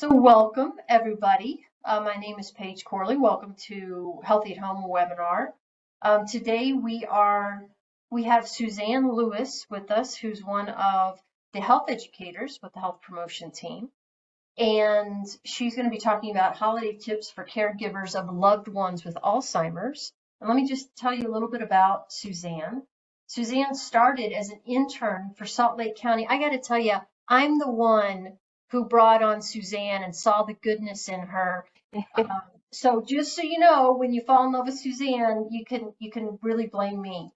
So welcome everybody. My name is Paige Corley. Welcome to Healthy at Home webinar. Today we have Suzanne Lewis with us, who's one of the health educators with the health promotion team. And she's going to be talking about holiday tips for caregivers of loved ones with Alzheimer's. And let me just tell you a little bit about Suzanne. Suzanne started as an intern for Salt Lake County. I got to tell you, I'm the one who brought on Suzanne and saw the goodness in her. So just so you know, when you fall in love with Suzanne, you can really blame me.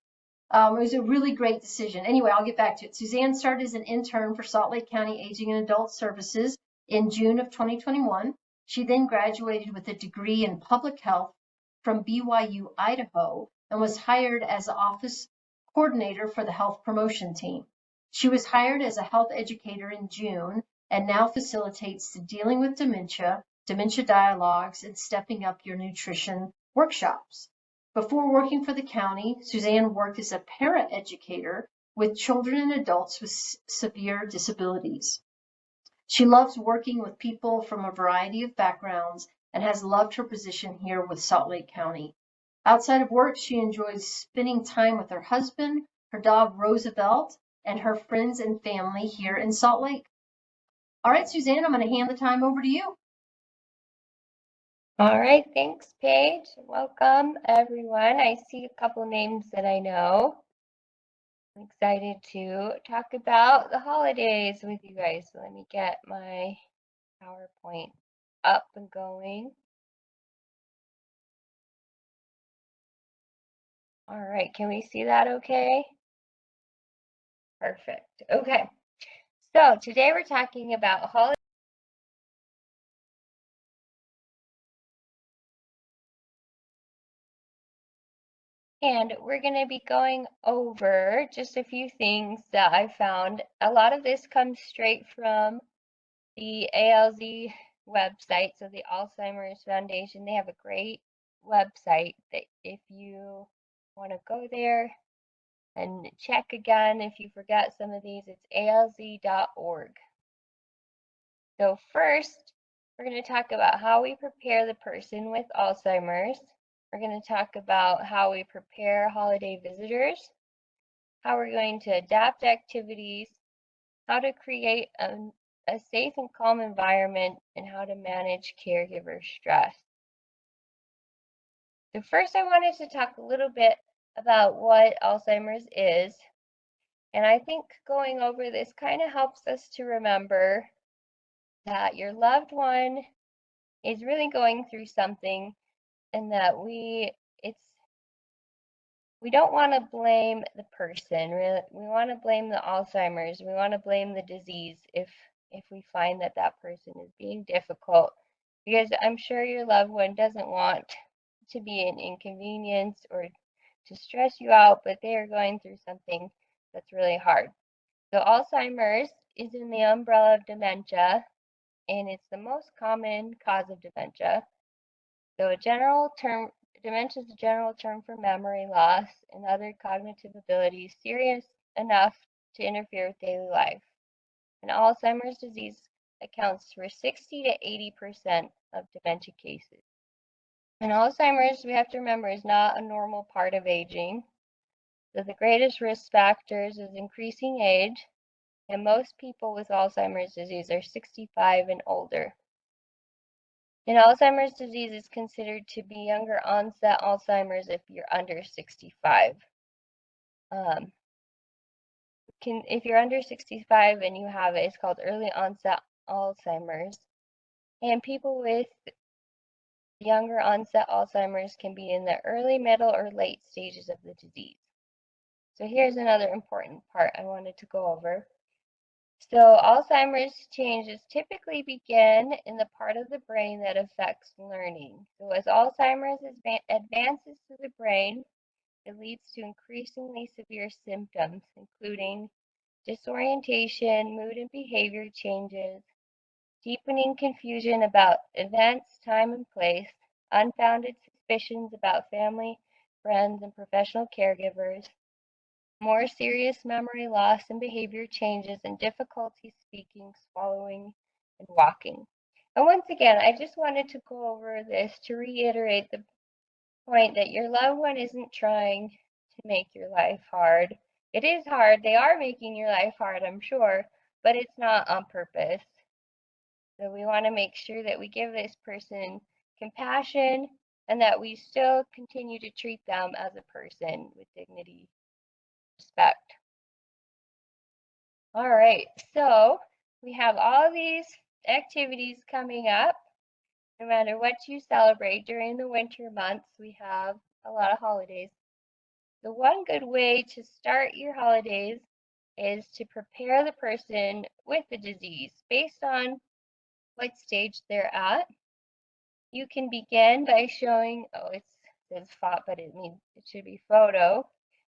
It was a really great decision. Anyway, I'll get back to it. Suzanne started as an intern for Salt Lake County Aging and Adult Services in June of 2021. She then graduated with a degree in public health from BYU, Idaho, and was hired as office coordinator for the health promotion team. She was hired as a health educator in June and now facilitates the Dealing with Dementia, Dementia Dialogues, and Stepping Up Your Nutrition workshops. Before working for the county, Suzanne worked as a para-educator with children and adults with severe disabilities. She loves working with people from a variety of backgrounds and has loved her position here with Salt Lake County. Outside of work, she enjoys spending time with her husband, her dog Roosevelt, and her friends and family here in Salt Lake. All right, Suzanne, I'm going to hand the time over to you. All right, thanks, Paige. Welcome, everyone. I see a couple names that I know. I'm excited to talk about the holidays with you guys. So let me get my PowerPoint up and going. All right, can we see that okay? Perfect. Okay, so today we're talking about holidays. And we're going to be going over just a few things that I found. A lot of this comes straight from the ALZ website, so the Alzheimer's Foundation. They have a great website that if you want to go there and check again, if you forgot some of these, it's alz.org. So first, we're going to talk about how we prepare the person with Alzheimer's. We're going to talk about how we prepare holiday visitors, how we're going to adapt activities, how to create a safe and calm environment, and how to manage caregiver stress. So first, I wanted to talk a little bit about what Alzheimer's is. And I think going over this kind of helps us to remember that your loved one is really going through something, and that we don't want to blame the person. We want to blame the Alzheimer's. We want to blame the disease if we find that that person is being difficult, because I'm sure your loved one doesn't want to be an inconvenience or to stress you out, but they are going through something that's really hard. So Alzheimer's is in the umbrella of dementia, and it's the most common cause of dementia. So a general term, dementia is a general term for memory loss and other cognitive abilities serious enough to interfere with daily life. And Alzheimer's disease accounts for 60 to 80% of dementia cases. And Alzheimer's, we have to remember, is not a normal part of aging. So the greatest risk factors is increasing age, and most people with Alzheimer's disease are 65 and older. And Alzheimer's disease is considered to be younger onset Alzheimer's if you're under 65. If you're under 65 and you have it, it's called early onset Alzheimer's. And people with younger onset Alzheimer's can be in the early, middle, or late stages of the disease. So here's another important part I wanted to go over. So Alzheimer's changes typically begin in the part of the brain that affects learning. So as Alzheimer's advances to the brain, it leads to increasingly severe symptoms, including disorientation, mood and behavior changes, deepening confusion about events, time, and place, unfounded suspicions about family, friends, and professional caregivers, more serious memory loss and behavior changes, and difficulty speaking, swallowing, and walking. And once again, I just wanted to go over this to reiterate the point that your loved one isn't trying to make your life hard. It is hard. They are making your life hard, I'm sure, but it's not on purpose. So we want to make sure that we give this person compassion and that we still continue to treat them as a person with dignity, respect. All right, so we have all these activities coming up. No matter what you celebrate during the winter months, we have a lot of holidays. The one good way to start your holidays is to prepare the person with the disease based on what stage they're at. You can begin by showing, it says FOT, but it should be photo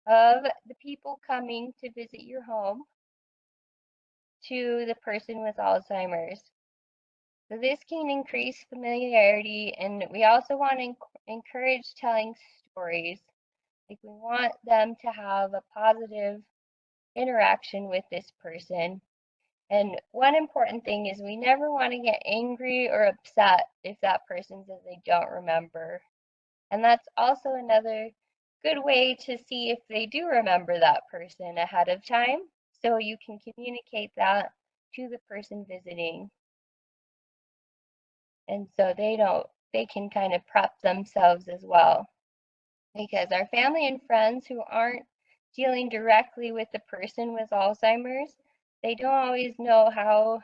of the people coming to visit your home to the person with Alzheimer's. So this can increase familiarity, and we also want to encourage telling stories. Like we want them to have a positive interaction with this person. And one important thing is we never want to get angry or upset if that person says they don't remember. And that's also another good way to see if they do remember that person ahead of time. So you can communicate that to the person visiting. And so they can kind of prep themselves as well. Because our family and friends who aren't dealing directly with the person with Alzheimer's, they don't always know how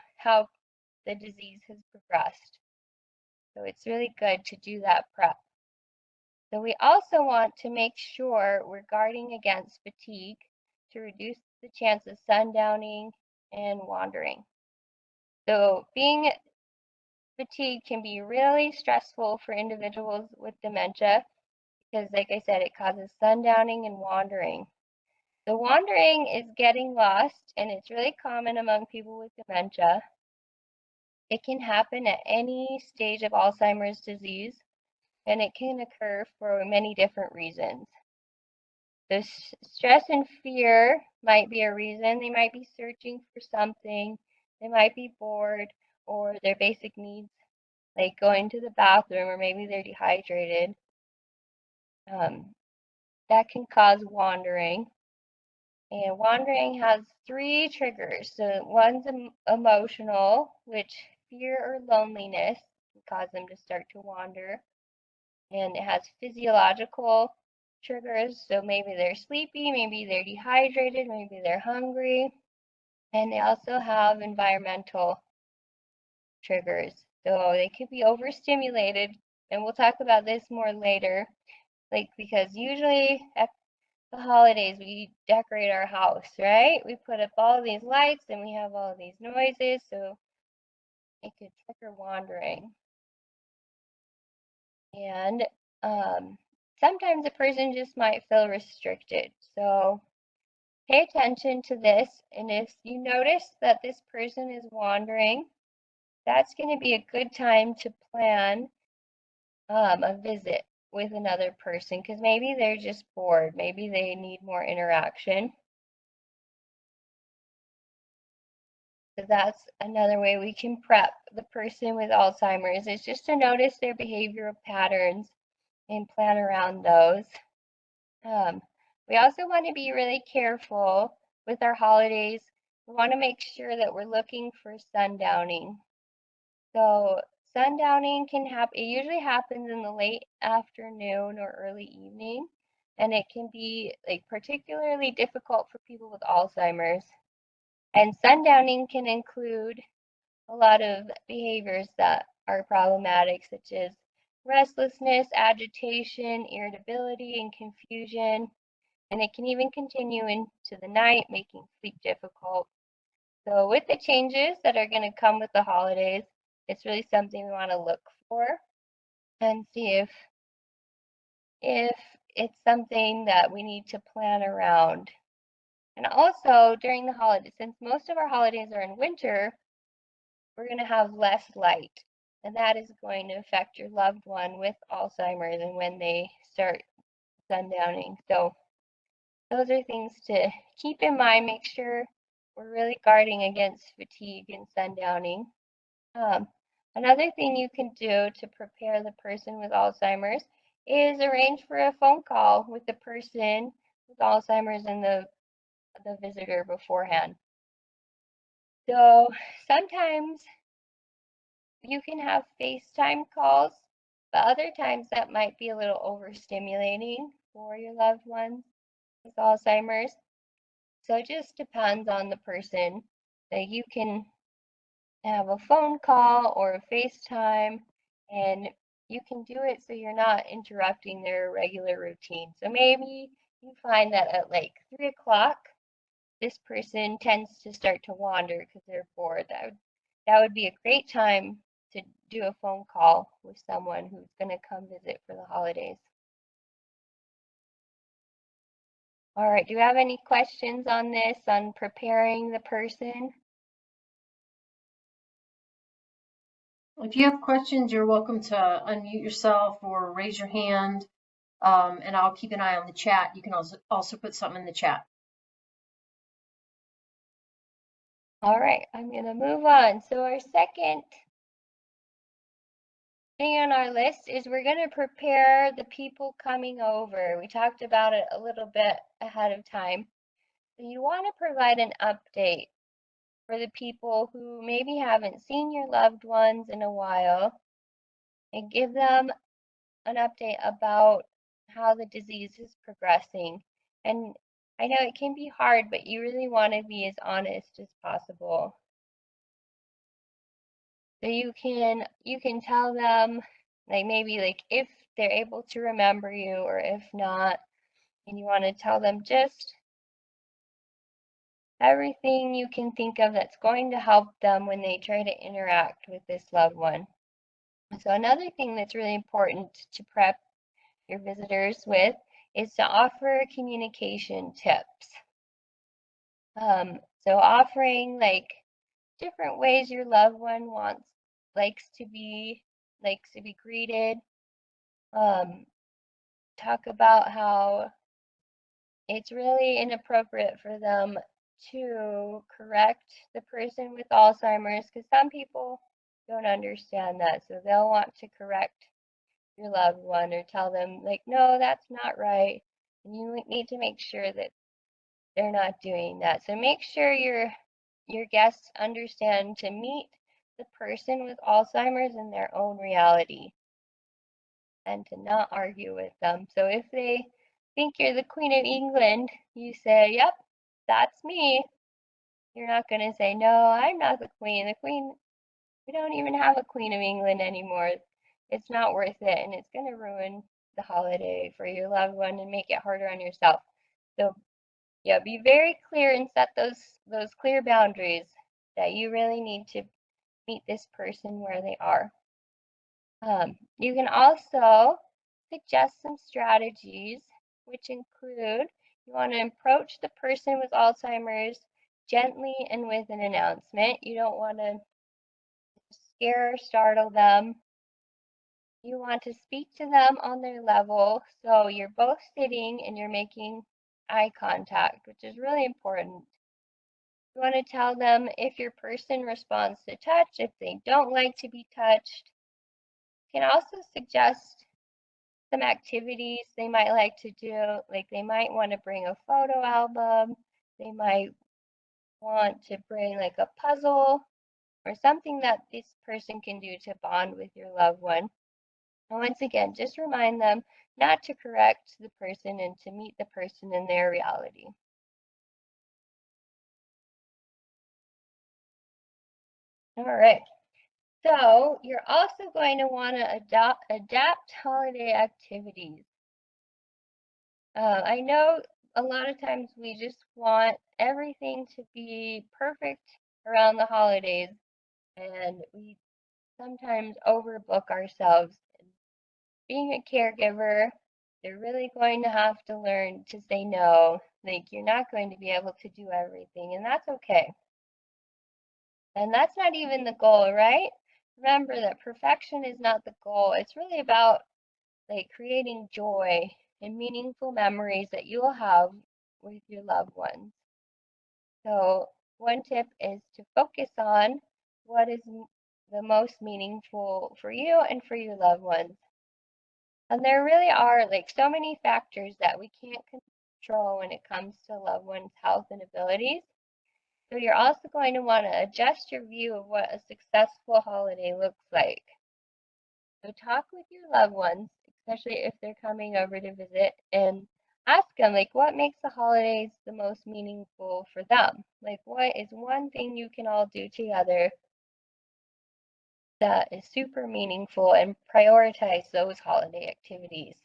the disease has progressed. So it's really good to do that prep. So we also want to make sure we're guarding against fatigue to reduce the chance of sundowning and wandering. So being fatigued can be really stressful for individuals with dementia because, like I said, it causes sundowning and wandering. The wandering is getting lost, and it's really common among people with dementia. It can happen at any stage of Alzheimer's disease, and it can occur for many different reasons. The stress and fear might be a reason. They might be searching for something. They might be bored, or their basic needs, like going to the bathroom, or maybe they're dehydrated. That can cause wandering. And wandering has three triggers. So one's emotional, which fear or loneliness can cause them to start to wander. And it has physiological triggers. So maybe they're sleepy, maybe they're dehydrated, maybe they're hungry. And they also have environmental triggers. So they could be overstimulated. And we'll talk about this more later. Like, because usually at the holidays we decorate our house, right? We put up all these lights and we have all these noises, so it could trigger wandering. And sometimes a person just might feel restricted. So pay attention to this, and if you notice that this person is wandering, that's going to be a good time to plan a visit with another person because maybe they're just bored, maybe they need more interaction. So that's another way we can prep the person with Alzheimer's is just to notice their behavioral patterns and plan around those. We also want to be really careful with our holidays. We want to make sure that we're looking for sundowning. So sundowning can happen, it usually happens in the late afternoon or early evening, and it can be like particularly difficult for people with Alzheimer's. And sundowning can include a lot of behaviors that are problematic, such as restlessness, agitation, irritability, and confusion. And it can even continue into the night, making sleep difficult. So with the changes that are going to come with the holidays, it's really something we want to look for and see if it's something that we need to plan around. And also during the holidays, since most of our holidays are in winter, we're going to have less light. And that is going to affect your loved one with Alzheimer's and when they start sundowning. So those are things to keep in mind. Make sure we're really guarding against fatigue and sundowning. Another thing you can do to prepare the person with Alzheimer's is arrange for a phone call with the person with Alzheimer's and the visitor beforehand. So sometimes you can have FaceTime calls, but other times that might be a little overstimulating for your loved ones with Alzheimer's. So it just depends on the person. That you can have a phone call or a FaceTime, and you can do it so you're not interrupting their regular routine. So maybe you find that at like 3 o'clock, this person tends to start to wander because they're bored. That would be a great time to do a phone call with someone who's going to come visit for the holidays. All right, do you have any questions on this, on preparing the person? If you have questions, you're welcome to unmute yourself or raise your hand, and I'll keep an eye on the chat. You can also put something in the chat. All right, I'm going to move on. So our second thing on our list is we're going to prepare the people coming over. We talked about it a little bit ahead of time. So you want to provide an update for the people who maybe haven't seen your loved ones in a while, and give them an update about how the disease is progressing. And I know it can be hard, but you really want to be as honest as possible. So you can tell them, like, maybe like if they're able to remember you or if not, and you want to tell them just everything you can think of that's going to help them when they try to interact with this loved one. So another thing that's really important to prep your visitors with is to offer communication tips. So offering like different ways your loved one likes to be greeted. Talk about how it's really inappropriate for them to correct the person with Alzheimer's, because some people don't understand that. So they'll want to correct your loved one or tell them, like, no, that's not right. And you need to make sure that they're not doing that. So make sure your guests understand to meet the person with Alzheimer's in their own reality and to not argue with them. So if they think you're the Queen of England, you say, yep, that's me. You're not going to say, no, I'm not the Queen. The Queen, we don't even have a Queen of England anymore. It's not worth it, and it's going to ruin the holiday for your loved one and make it harder on yourself. So yeah, be very clear and set those clear boundaries that you really need to meet this person where they are. You can also suggest some strategies, which include you want to approach the person with Alzheimer's gently and with an announcement. You don't want to scare or startle them. You want to speak to them on their level, so you're both sitting and you're making eye contact, which is really important. You want to tell them if your person responds to touch, if they don't like to be touched. You can also suggest some activities they might like to do, like they might want to bring a photo album, they might want to bring like a puzzle or something that this person can do to bond with your loved one. And once again, just remind them not to correct the person and to meet the person in their reality. All right. So you're also going to want to adapt holiday activities. I know a lot of times we just want everything to be perfect around the holidays, and we sometimes overbook ourselves. Being a caregiver, you're really going to have to learn to say no. Like, you're not going to be able to do everything, and that's okay. And that's not even the goal, right? Remember that perfection is not the goal. It's really about like creating joy and meaningful memories that you'll have with your loved ones. So one tip is to focus on what is the most meaningful for you and for your loved ones. And there really are like so many factors that we can't control when it comes to loved ones' health and abilities. So you're also going to want to adjust your view of what a successful holiday looks like. So talk with your loved ones, especially if they're coming over to visit, and ask them like what makes the holidays the most meaningful for them. Like what is one thing you can all do together that is super meaningful, and prioritize those holiday activities.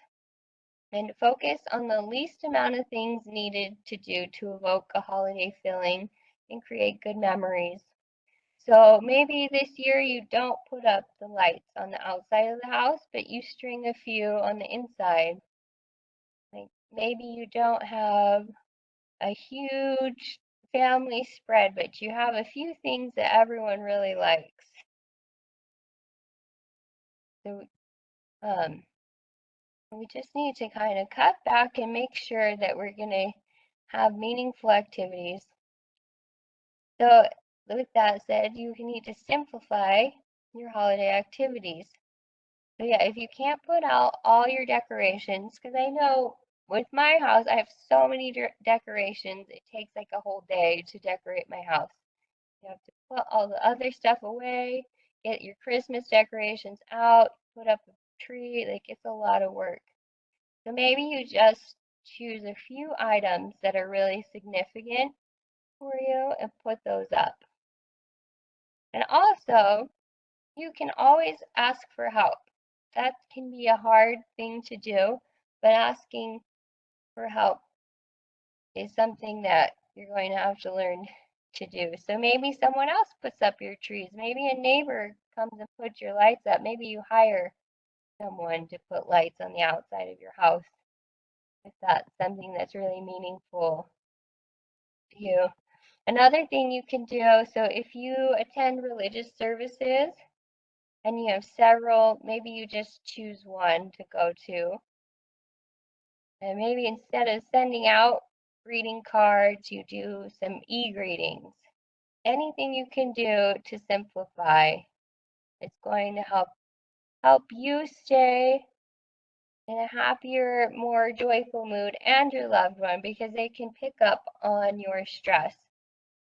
And focus on the least amount of things needed to do to evoke a holiday feeling and create good memories. So maybe this year you don't put up the lights on the outside of the house, but you string a few on the inside. Like maybe you don't have a huge family spread, but you have a few things that everyone really likes. So we just need to kind of cut back and make sure that we're going to have meaningful activities. So with that said, you need to simplify your holiday activities. So yeah, if you can't put out all your decorations, because I know with my house, I have so many decorations, it takes like a whole day to decorate my house. You have to put all the other stuff away, get your Christmas decorations out, put up a tree, like it's a lot of work. So maybe you just choose a few items that are really significant for you and put those up. And also, you can always ask for help. That can be a hard thing to do, but asking for help is something that you're going to have to learn to do. So maybe someone else puts up your trees. Maybe a neighbor comes and puts your lights up. Maybe you hire someone to put lights on the outside of your house if that's something that's really meaningful to you. Another thing you can do, so if you attend religious services and you have several, maybe you just choose one to go to. And maybe instead of sending out greeting cards, you do some e-greetings. Anything you can do to simplify, it's going to help you stay in a happier, more joyful mood and your loved one, because they can pick up on your stress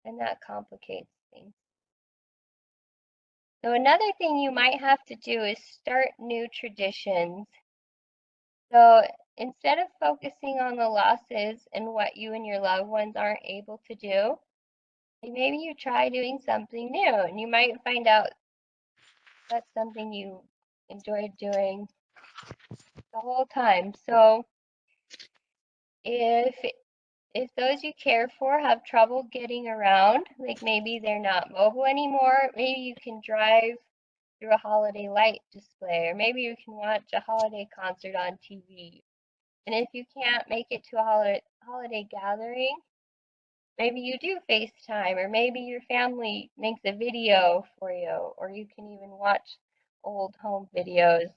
and that complicates things. So another thing you might have to do is start new traditions. So instead of focusing on the losses and what you and your loved ones aren't able to do, maybe you try doing something new and you might find out that's something you enjoyed doing the whole time. So if those you care for have trouble getting around, like maybe they're not mobile anymore, maybe you can drive through a holiday light display, or maybe you can watch a holiday concert on TV. And if you can't make it to a holiday gathering, maybe you do FaceTime, or maybe your family makes a video for you, or you can even watch old home videos.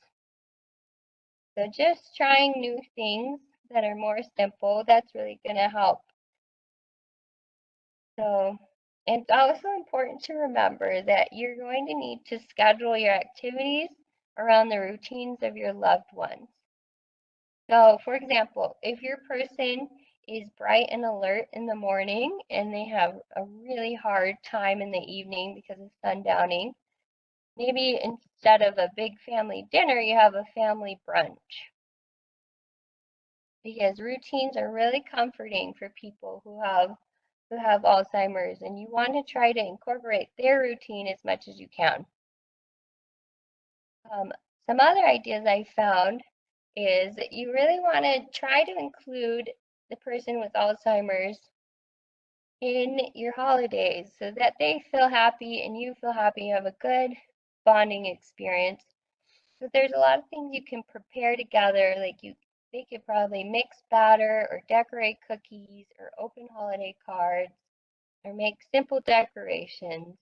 So just trying new things that are more simple, that's really going to help. So, and it's also important to remember that you're going to need to schedule your activities around the routines of your loved ones. So, for example, if your person is bright and alert in the morning and they have a really hard time in the evening because of sundowning, maybe instead of a big family dinner, you have a family brunch. Because routines are really comforting for people who have Alzheimer's, and you want to try to incorporate their routine as much as you can. Some other ideas I found is that you really want to try to include the person with Alzheimer's in your holidays so that they feel happy and you feel happy, you have a good bonding experience. So there's a lot of things you can prepare together, like they could probably mix batter or decorate cookies or open holiday cards or make simple decorations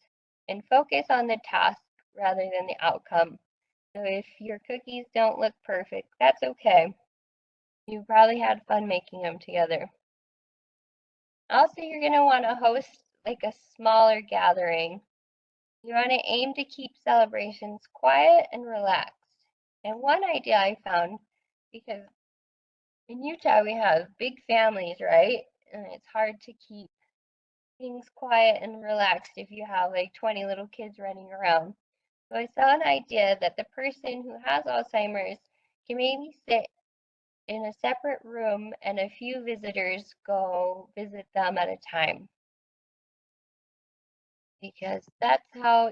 and focus on the task rather than the outcome. So if your cookies don't look perfect, that's okay. You probably had fun making them together. Also, you're going to want to host like a smaller gathering. You want to aim to keep celebrations quiet and relaxed. And one idea I found, because in Utah we have big families, right? And it's hard to keep things quiet and relaxed if you have like 20 little kids running around. So I saw an idea that the person who has Alzheimer's can maybe sit in a separate room and a few visitors go visit them at a time, because that's how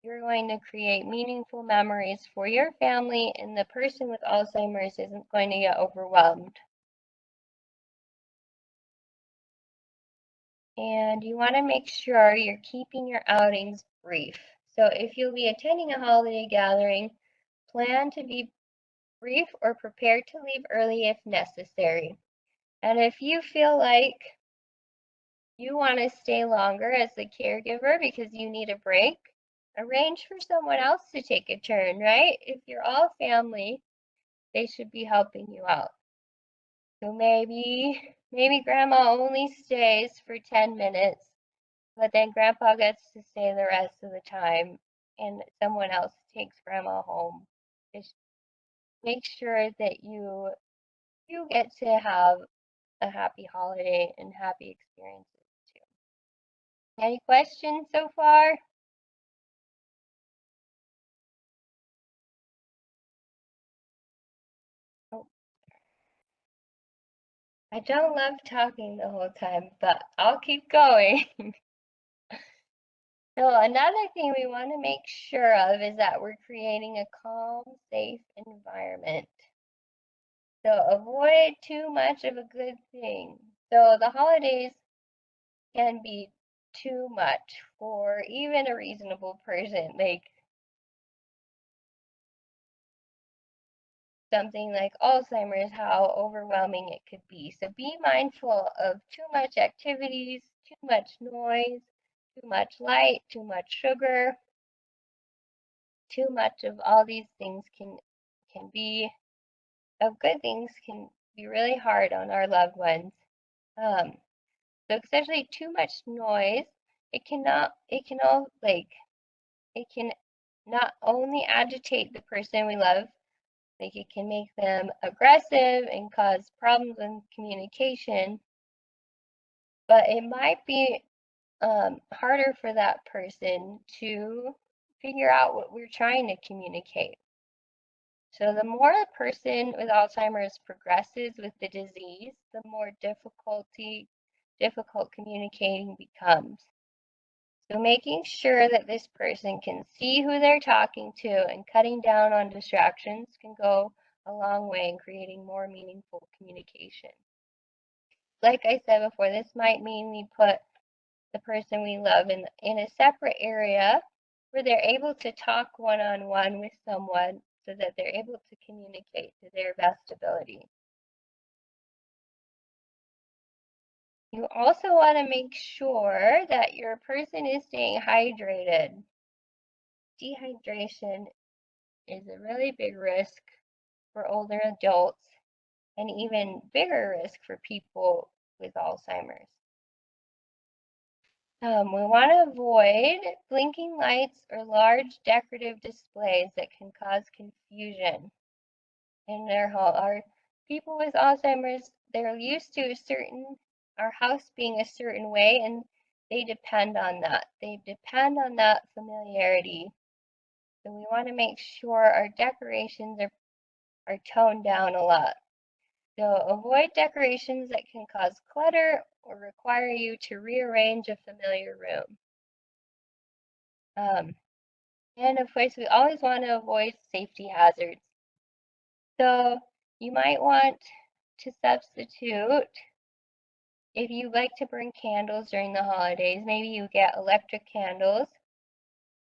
you're going to create meaningful memories for your family, and the person with Alzheimer's isn't going to get overwhelmed. And you want to make sure you're keeping your outings brief. So if you'll be attending a holiday gathering, plan to be brief or prepare to leave early if necessary. And if you feel like you want to stay longer as the caregiver because you need a break, arrange for someone else to take a turn, right? If you're all family, they should be helping you out. So maybe grandma only stays for 10 minutes, but then grandpa gets to stay the rest of the time and someone else takes grandma home. Just make sure that you get to have a happy holiday and happy experiences too. Any questions so far? Oh, I don't love talking the whole time, but I'll keep going. So another thing we want to make sure of is that we're creating a calm, safe environment. So avoid too much of a good thing. So the holidays can be too much for even a reasonable person. Like something like Alzheimer's, how overwhelming it could be. So be mindful of too much activities, too much noise, too much light, too much sugar. Too much of all these things can be of good things can be really hard on our loved ones. Um, so especially too much noise, it can all like it can not only agitate the person we love, like it can make them aggressive and cause problems in communication, but it might be harder for that person to figure out what we're trying to communicate. So the more a person with Alzheimer's progresses with the disease, the more difficult communicating becomes. So making sure that this person can see who they're talking to and cutting down on distractions can go a long way in creating more meaningful communication. Like I said before, this might mean we put the person we love in a separate area where they're able to talk one-on-one with someone so that they're able to communicate to their best ability. You also want to make sure that your person is staying hydrated. Dehydration is a really big risk for older adults and even bigger risk for people with Alzheimer's. We want to avoid blinking lights or large decorative displays that can cause confusion in their home. Our people with Alzheimer's, they're used to our house being a certain way, and they depend on that. They depend on that familiarity. So we want to make sure our decorations are toned down a lot. So avoid decorations that can cause clutter or require you to rearrange a familiar room. And of course, we always want to avoid safety hazards. So you might want to substitute, if you like to burn candles during the holidays, maybe you get electric candles,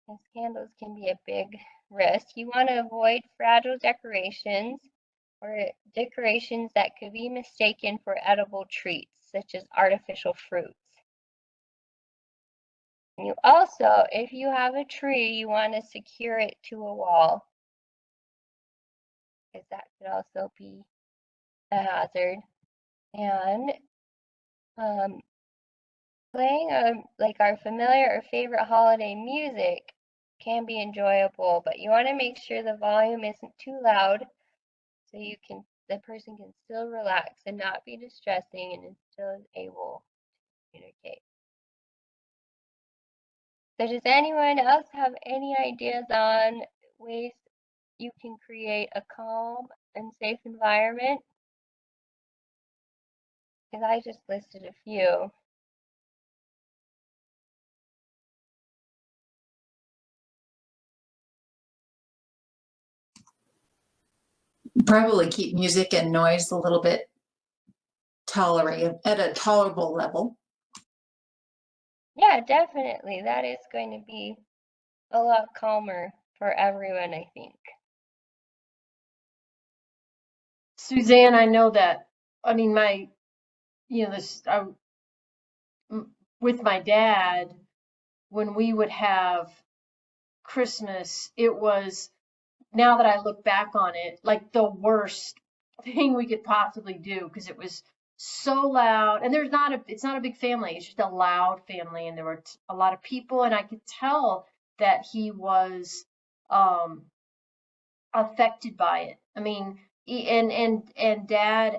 because candles can be a big risk. You want to avoid fragile decorations or decorations that could be mistaken for edible treats, such as artificial fruits. And you also, if you have a tree, you want to secure it to a wall, because that could also be a hazard. And Playing like our familiar or favorite holiday music can be enjoyable, but you want to make sure the volume isn't too loud so the person can still relax and not be distressing and is still able to communicate. So does anyone else have any ideas on ways you can create a calm and safe environment? Because I just listed a few. Probably keep music and noise a little bit at a tolerable level. Yeah, definitely. That is going to be a lot calmer for everyone, I think. Suzanne, I know that, I mean, with my dad, when we would have Christmas, it was, now that I look back on it, like the worst thing we could possibly do because it was so loud. And it's not a big family. It's just a loud family, and there were a lot of people, and I could tell that he was um, affected by it. I mean, and Dad,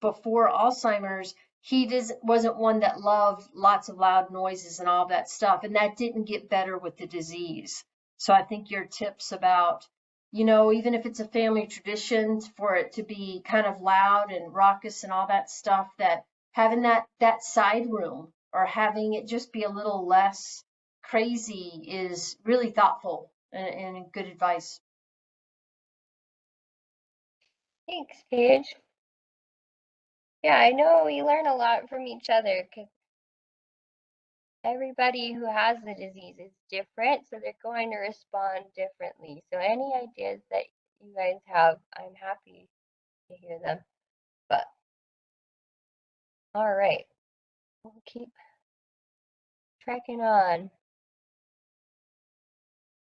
before Alzheimer's, he just wasn't one that loved lots of loud noises and all that stuff, and that didn't get better with the disease. So I think your tips about, even if it's a family tradition for it to be kind of loud and raucous and all that stuff, that having that side room or having it just be a little less crazy is really thoughtful and good advice. Thanks, Paige. Yeah, I know we learn a lot from each other because everybody who has the disease is different, so they're going to respond differently. So any ideas that you guys have, I'm happy to hear them. But all right, we'll keep trekking on.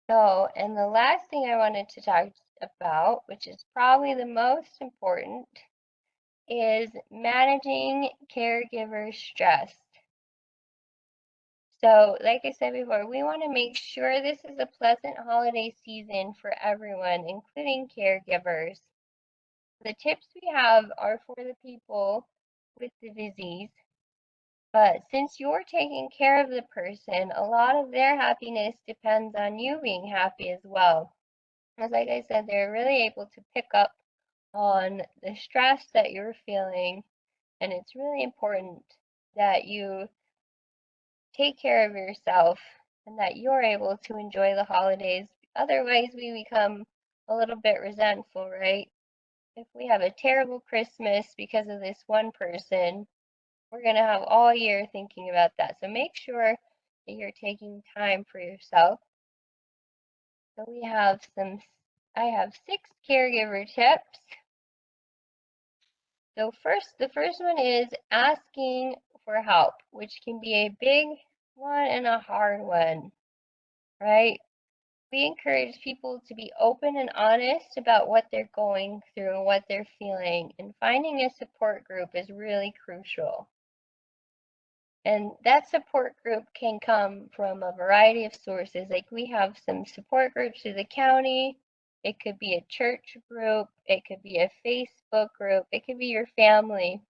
So, and the last thing I wanted to talk about, which is probably the most important, is managing caregiver stress. So, like I said before, we want to make sure this is a pleasant holiday season for everyone, including caregivers. The tips we have are for the people with the disease, but since you're taking care of the person, a lot of their happiness depends on you being happy as well. As like I said, they're really able to pick up on the stress that you're feeling, and it's really important that you take care of yourself and that you're able to enjoy the holidays. Otherwise, we become a little bit resentful, right? If we have a terrible Christmas because of this one person, we're going to have all year thinking about that. So make sure that you're taking time for yourself. So I have 6 caregiver tips. So the first one is asking for help, which can be a big one and a hard one, right? We encourage people to be open and honest about what they're going through and what they're feeling, and finding a support group is really crucial. And that support group can come from a variety of sources. Like we have some support groups through the county. It could be a church group. It could be a Facebook group. It could be your family.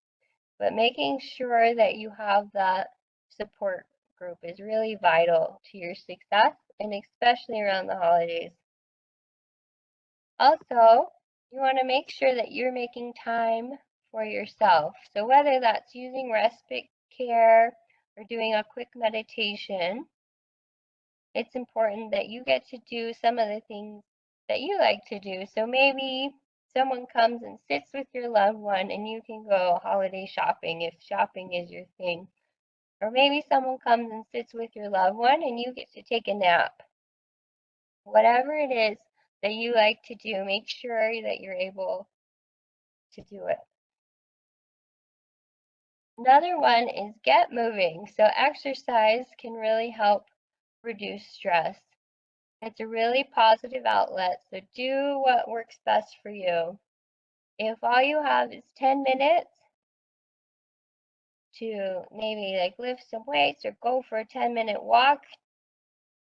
But making sure that you have that support group is really vital to your success, and especially around the holidays. Also, you want to make sure that you're making time for yourself. So whether that's using respite care or doing a quick meditation, it's important that you get to do some of the things that you like to do. So maybe someone comes and sits with your loved one and you can go holiday shopping if shopping is your thing. Or maybe someone comes and sits with your loved one and you get to take a nap. Whatever it is that you like to do, make sure that you're able to do it. Another one is get moving. So exercise can really help reduce stress. It's a really positive outlet, so do what works best for you. If all you have is 10 minutes, to maybe like lift some weights or go for a 10-minute walk,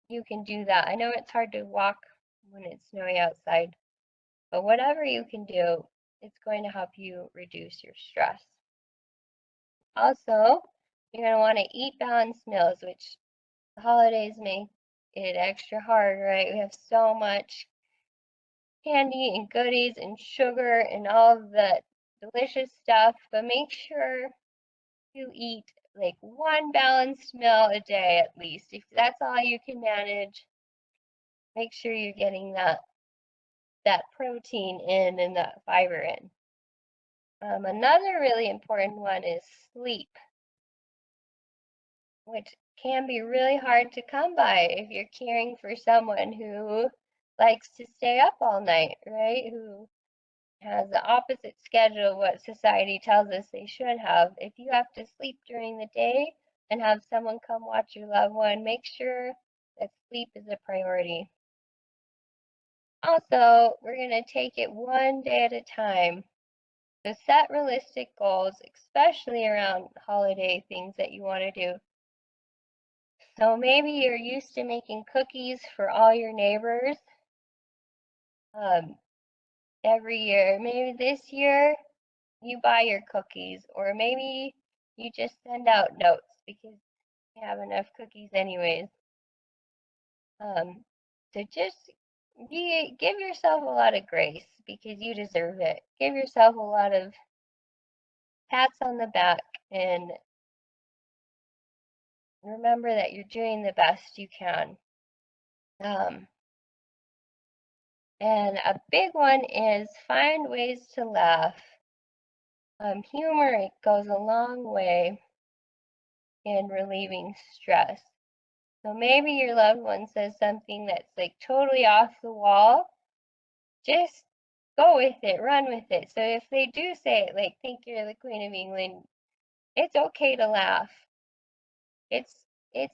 you can do that. I know it's hard to walk when it's snowy outside, but whatever you can do, it's going to help you reduce your stress. Also, you're going to want to eat balanced meals, which the holidays make it extra hard, right? We have so much candy and goodies and sugar and all of the delicious stuff, but make sure you eat like one balanced meal a day at least. If that's all you can manage, make sure you're getting that protein in and that fiber in. Another really important one is sleep, which can be really hard to come by if you're caring for someone who likes to stay up all night, right? Who has the opposite schedule of what society tells us they should have. If you have to sleep during the day and have someone come watch your loved one, make sure that sleep is a priority. Also, we're going to take it one day at a time. So set realistic goals, especially around holiday things that you want to do. So maybe you're used to making cookies for all your neighbors every year. Maybe this year you buy your cookies, or maybe you just send out notes because you have enough cookies anyways. So just give yourself a lot of grace because you deserve it. Give yourself a lot of pats on the back and remember that you're doing the best you can. And a big one is find ways to laugh. Humor goes a long way in relieving stress. So maybe your loved one says something that's like totally off the wall. Just go with it, run with it. So if they do say it, like, think you're the Queen of England, it's okay to laugh. It's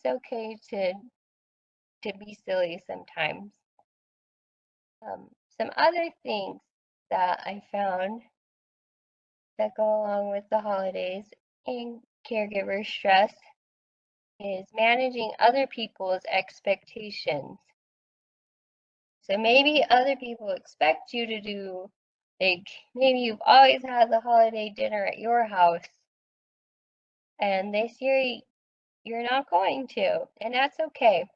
okay to be silly sometimes. Some other things that I found that go along with the holidays and caregiver stress is managing other people's expectations. So maybe other people expect you to do, like, maybe you've always had the holiday dinner at your house, and this year you're not going to, and that's okay.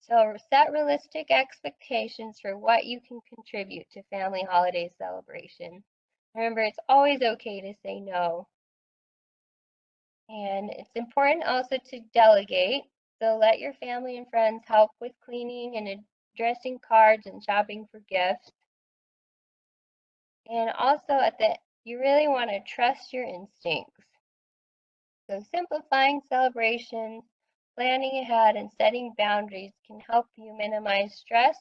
So set realistic expectations for what you can contribute to family holiday celebration. Remember, it's always okay to say no. And it's important also to delegate. So let your family and friends help with cleaning and addressing cards and shopping for gifts. And also you really want to trust your instincts. So simplifying celebrations, planning ahead, and setting boundaries can help you minimize stress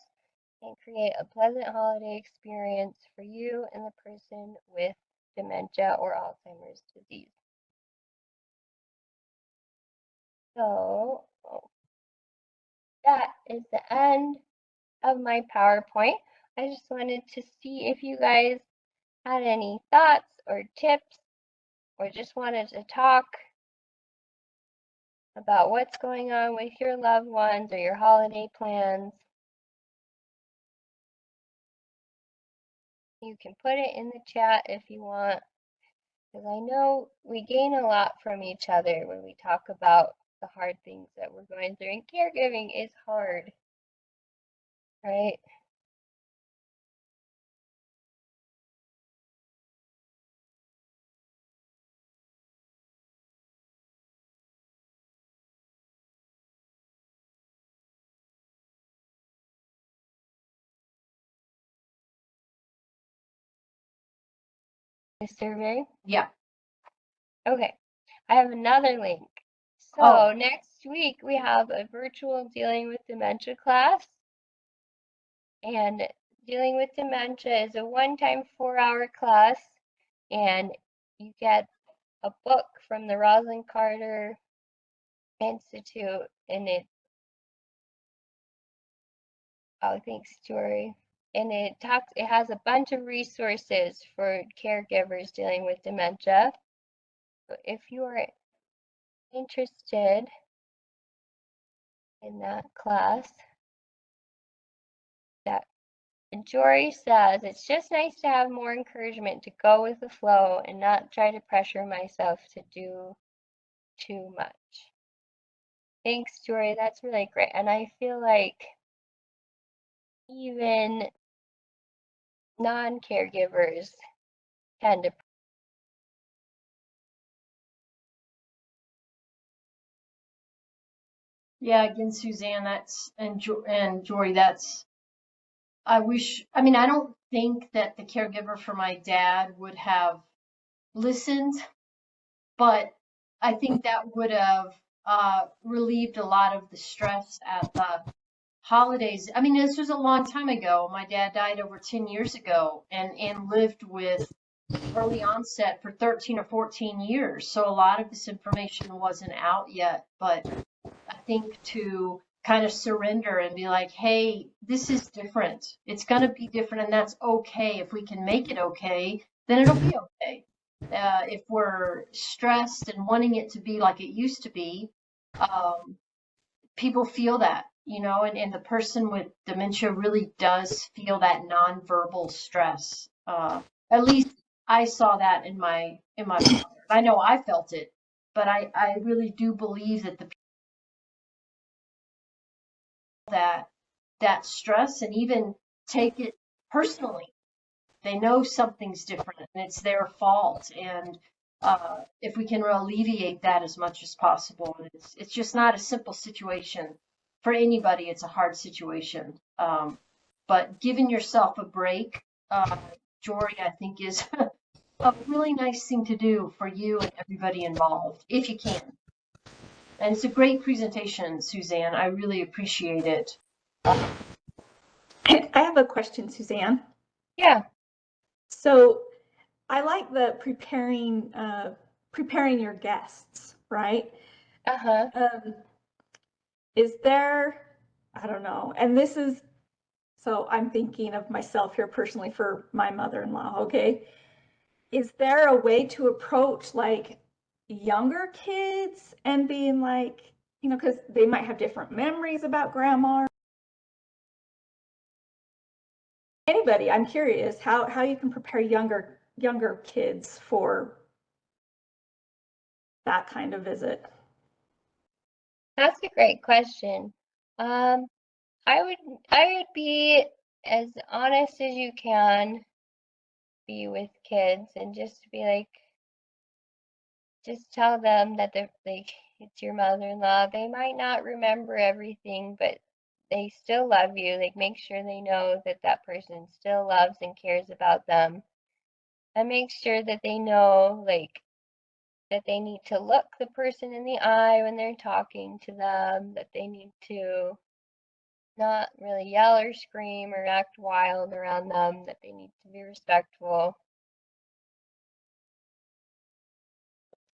and create a pleasant holiday experience for you and the person with dementia or Alzheimer's disease. So that is the end of my PowerPoint. I just wanted to see if you guys had any thoughts or tips or just wanted to talk about what's going on with your loved ones or your holiday plans. You can put it in the chat if you want, because I know we gain a lot from each other when we talk about the hard things that we're going through. And caregiving is hard, right? The survey? Yeah. Okay. I have another link. So next week we have a virtual dealing with dementia class. And dealing with dementia is a one-time 4-hour class. And you get a book from the Rosalind Carter Institute, and it, oh, thanks, Tori. And it has a bunch of resources for caregivers dealing with dementia. If you are interested in that class. That Jory says, it's just nice to have more encouragement to go with the flow and not try to pressure myself to do too much. Thanks, Jory. That's really great. And I feel like even non-caregivers tend to. Yeah, again, Suzanne, and Jory, I mean, I don't think that the caregiver for my dad would have listened, but I think that would have relieved a lot of the stress at the holidays. I mean, this was a long time ago. My dad died over 10 years ago and lived with early onset for 13 or 14 years. So a lot of this information wasn't out yet, but I think to kind of surrender and be like, hey, this is different. It's going to be different, and that's okay. If we can make it okay, then it'll be okay. If we're stressed and wanting it to be like it used to be, people feel that, and the person with dementia really does feel that nonverbal stress. At least I saw that in my father. I know I felt it, but I really do believe that that stress and even take it personally. They know something's different and it's their fault. And if we can alleviate that as much as possible, it's just not a simple situation for anybody. It's a hard situation. But giving yourself a break, Jory, I think is a really nice thing to do for you and everybody involved, if you can. And it's a great presentation, Suzanne. I really appreciate it. I have a question, Suzanne. Yeah. So I like the preparing your guests, right? Uh-huh. Is there, I don't know, and this is, so I'm thinking of myself here personally for my mother-in-law, okay? Is there a way to approach like younger kids and being like, because they might have different memories about grandma? Anybody, I'm curious how you can prepare younger kids for that kind of visit. That's a great question. I would be as honest as you can be with kids and just be like, just tell them that they're like, it's your mother-in-law. They might not remember everything, but they still love you. Like, make sure they know that that person still loves and cares about them. And make sure that they know, like, that they need to look the person in the eye when they're talking to them, that they need to not really yell or scream or act wild around them, that they need to be respectful.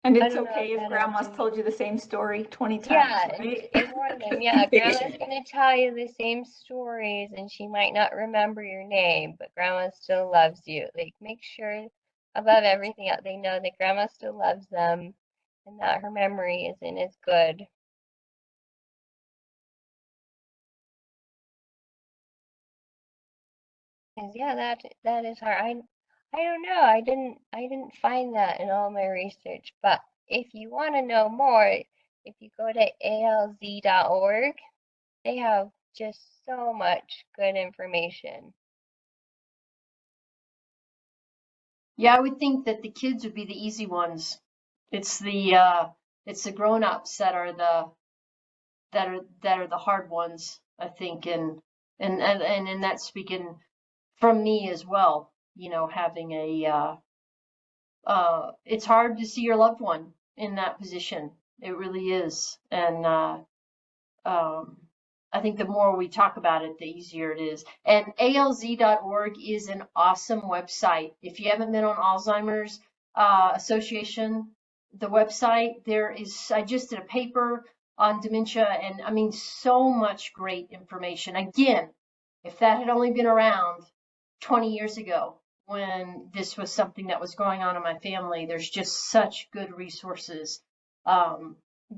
And it's okay if grandma's told you the same story 20 times, right? And warn them, yeah, grandma's going to tell you the same stories and she might not remember your name, but grandma still loves you. Like, make sure above everything else they know that grandma still loves them and that her memory isn't as good. Because yeah, that is hard. I don't know. I didn't find that in all my research, but if you want to know more, if you go to alz.org, they have just so much good information. Yeah, I would think that the kids would be the easy ones. It's the grown-ups that are the hard ones, I think, and that's speaking from me as well. Having it's hard to see your loved one in that position. It really is, and I think the more we talk about it, the easier it is. And alz.org is an awesome website. If you haven't been on Alzheimer's Association, the website, I just did a paper on dementia, and I mean, so much great information. Again, if that had only been around 20 years ago when this was something that was going on in my family, there's just such good resources.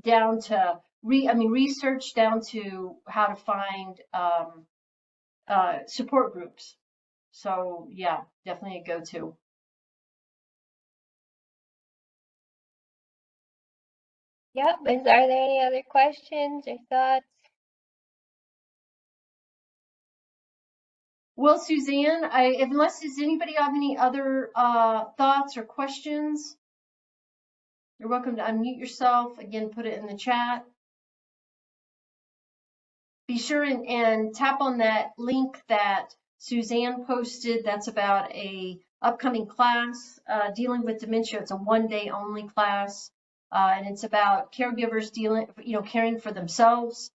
down to research down to how to find support groups. So yeah, definitely a go-to. Yep. Are there any other questions or thoughts? Well, Suzanne, unless does anybody have any other thoughts or questions, you're welcome to unmute yourself. Again, put it in the chat. Be sure and tap on that link that Suzanne posted. That's about a upcoming class dealing with dementia. It's a one-day only class, and it's about caregivers caring for themselves.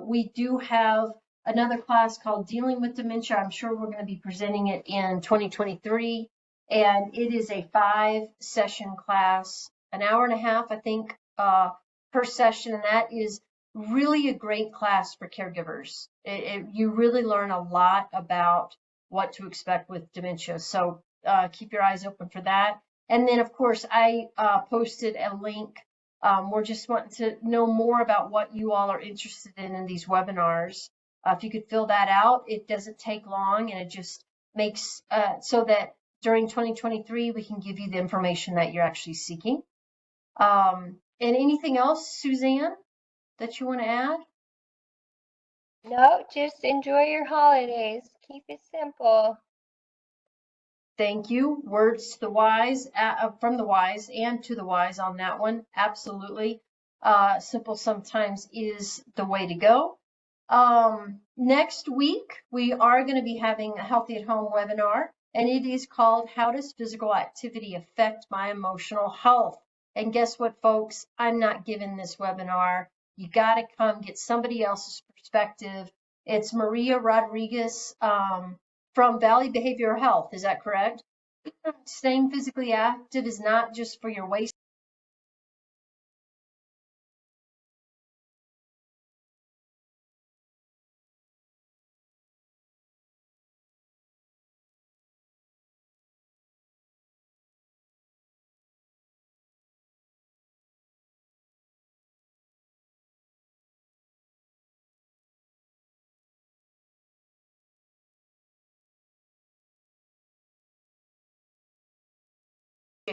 We do have another class called Dealing with Dementia. I'm sure we're going to be presenting it in 2023, and it is a 5-session class, an hour and a half, I think, per session, and that is really a great class for caregivers. You really learn a lot about what to expect with dementia. So keep your eyes open for that. And then, of course, I posted a link. We're just wanting to know more about what you all are interested in these webinars. If you could fill that out, it doesn't take long, and it just makes so that during 2023, we can give you the information that you're actually seeking. And anything else, Suzanne, that you want to add? No, just enjoy your holidays. Keep it simple. Thank you. Words to the wise, from the wise and to the wise on that one. Absolutely. Simple sometimes is the way to go. Next week, we are going to be having a Healthy at Home webinar, and it is called How Does Physical Activity Affect My Emotional Health? And guess what, folks? I'm not giving this webinar. You got to come get somebody else's perspective. It's Maria Rodriguez from Valley Behavioral Health. Is that correct? Staying physically active is not just for your waist.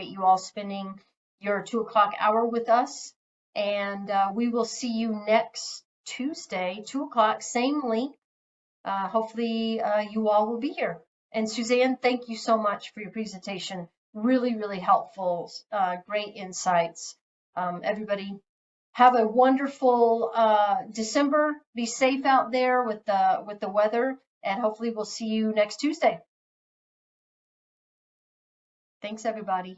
You all spending your 2 o'clock hour with us, and we will see you next Tuesday, 2 o'clock, same link. Hopefully you all will be here. And Suzanne, thank you so much for your presentation. Really, really helpful, great insights. Everybody have a wonderful December. Be safe out there with the weather, and hopefully we'll see you next Tuesday. Thanks, everybody.